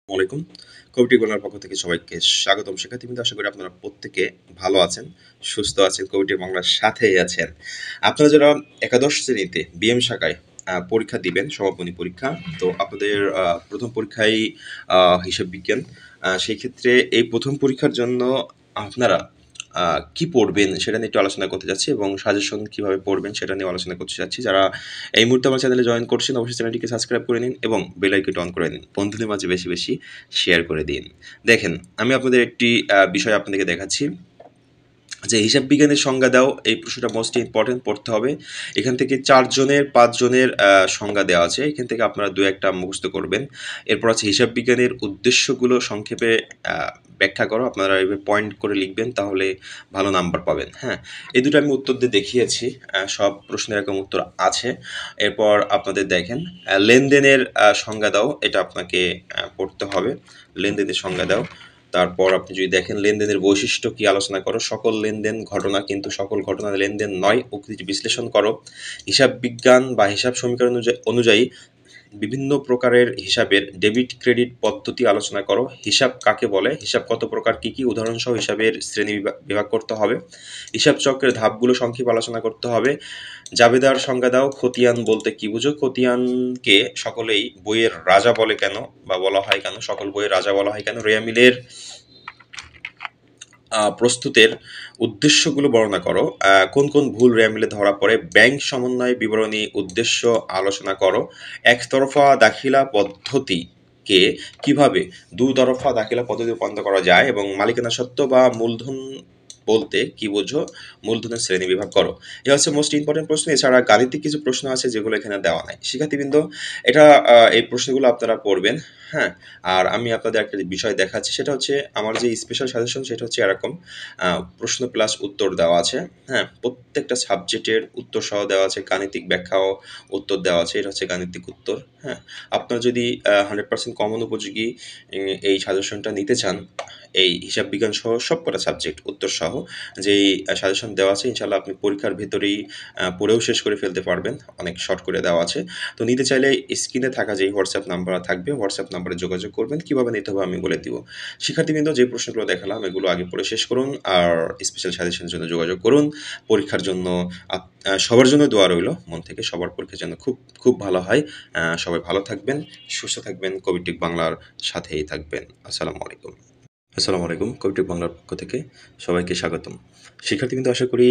আলাইকুম। কবিটি বাংলার পক্ষ থেকে সবাইকে স্বাগতম। শিক্ষার্থীবৃন্দ, আশা করি আপনারা প্রত্যেকে ভালো আছেন, সুস্থ আছেন, কবিটি বাংলার সাথেই আছেন। আপনারা যারা একাদশ শ্রেণীতে বিএম শাখায় পরীক্ষা দিবেন, সমাপনী পরীক্ষা, তো আপনাদের প্রথম পরীক্ষায় হিসাব বিজ্ঞান। সেই ক্ষেত্রে এই প্রথম পরীক্ষার জন্য আপনারা কি পড়বেন সেটা নিয়ে একটু আলোচনা করতে যাচ্ছি এবং সাজেশন কিভাবে পড়বেন সেটা নিয়ে আলোচনা করতে যাচ্ছি। যারা এই মুহূর্তে আমার চ্যানেলে জয়েন করছেন, অবশ্যই চ্যানেলটিকে সাবস্ক্রাইব করে নিন এবং বেল আইকনটি অন করে নিন। বন্ধুদের মাঝে বেশি বেশি শেয়ার করে দিন। দেখেন, আমি আপনাদের একটি বিষয় আপনাদেরকে দেখাচ্ছি যে হিসাব বিজ্ঞানের সংজ্ঞা দাও, এই প্রশ্নটা মোস্ট ইম্পর্টেন্ট পড়তে হবে। এখান থেকে 4 জনের 5 জনের সংজ্ঞা দেওয়া আছে, এখান থেকে আপনারা দু একটা মুখস্থ করবেন। এরপর আছে হিসাব বিজ্ঞানের উদ্দেশ্যগুলো সংক্ষেপে ব্যাখ্যা করো। আপনারা এইভাবে পয়েন্ট করে লিখবেন, তাহলে ভালো নাম্বার পাবেন। হ্যাঁ, এই দুটো আমি উত্তর দিয়ে দেখিয়েছি, সব প্রশ্নের এরকম উত্তর আছে। এরপর আপনাদের দেখেন লেনদেনের সংজ্ঞা দাও, এটা আপনাকে পড়তে হবে। লেনদেনের সংজ্ঞা দাও। তারপর আপনি যদি দেখেন লেনদেনের বৈশিষ্ট্য কি আলোচনা করো। সকল লেনদেন ঘটনা, কিন্তু সকল ঘটনা লেনদেন নয়, উক্তিটি বিশ্লেষণ করো। হিসাব বিজ্ঞান বা হিসাব সমীকরণ অনুযায়ী বিভিন্ন প্রকারের হিসাবের ডেবিট ক্রেডিট পদ্ধতি আলোচনা করো। হিসাব কাকে বলে, হিসাব কত প্রকার, কি কি উদাহরণ সহ হিসাবের শ্রেণী বিভাগ করতে হবে। হিসাব চক্রের ধাপগুলো সংক্ষেপে আলোচনা করতে হবে। জাবেদার সংজ্ঞা দাও। খতিয়ান বলতে কি বুঝো। খতিয়ানকে সকলেই বইয়ের রাজা বলে কেন বা বলা হয় কেন, সকল বইয়ের রাজা বলা হয় কেন। রেয়ামিলের প্রস্তুতের উদ্দেশ্যগুলো বর্ণনা করো। কোন কোন ভুল রেয়ামিলে ধরা পড়ে। ব্যাংক সমন্বয় বিবরণী উদ্দেশ্য আলোচনা করো। একতরফা দাখিলা পদ্ধতিকে কিভাবে দুতরফা দাখিলা পদ্ধতি রূপান্তর করা যায় এবং মালিকানা সত্ত্ব বা মূলধন বলতে কি বোঝো, মূলধনের শ্রেণী বিভাগ করো। এ হচ্ছে মোস্ট ইম্পর্টেন্ট প্রশ্ন। এছাড়া গাণিতিক কিছু প্রশ্ন আছে যেগুলো এখানে দেওয়া নাই। শিক্ষার্থীবৃন্দ, এটা এই প্রশ্নগুলো আপনারা পড়বেন। হ্যাঁ, আর আমি আপনাদের একটা বিষয় দেখাচ্ছি, সেটা হচ্ছে আমার যে স্পেশাল সাজেশন, সেটা হচ্ছে এরকম প্রশ্ন প্লাস উত্তর দেওয়া আছে। হ্যাঁ, প্রত্যেকটা সাবজেক্টের উত্তর সহ দেওয়া আছে, গাণিতিক ব্যাখ্যাও উত্তর দেওয়া আছে। এটা হচ্ছে গাণিতিক উত্তর। হ্যাঁ, আপনারা যদি 100% কমন উপযোগী এই সাজেশনটা নিতে চান, এই হিসাব বিজ্ঞান সহ সবকটা সাবজেক্ট উত্তর সহ যেই সাজেশন দেওয়া আছে, ইনশাল্লাহ আপনি পরীক্ষার ভেতরেই পড়েও শেষ করে ফেলতে পারবেন। অনেক শর্ট করে দেওয়া আছে। তো নিতে চাইলে স্ক্রিনে থাকা যেই হোয়াটসঅ্যাপ নাম্বার থাকবে, হোয়াটসঅ্যাপ নাম্বারে যোগাযোগ করবেন। কীভাবে নিতে হবে আমি বলে দিব। শিক্ষার্থীবৃন্দ, যে প্রশ্নগুলো দেখালাম এগুলো আগে পড়ে শেষ করুন, আর স্পেশাল সাজেশনের জন্য যোগাযোগ করুন। পরীক্ষার জন্য সবার জন্য দোয়া রইল মন থেকে, সবার পরীক্ষার জন্য খুব খুব ভালো হয়। সবাই ভালো থাকবেন, সুস্থ থাকবেন, কবিটিক বাংলার সাথেই থাকবেন। আসসালামু আলাইকুম। কবিটিক বাংলার পক্ষ থেকে সবাইকে স্বাগতম। শিক্ষার্থীবৃন্দ, আশা করি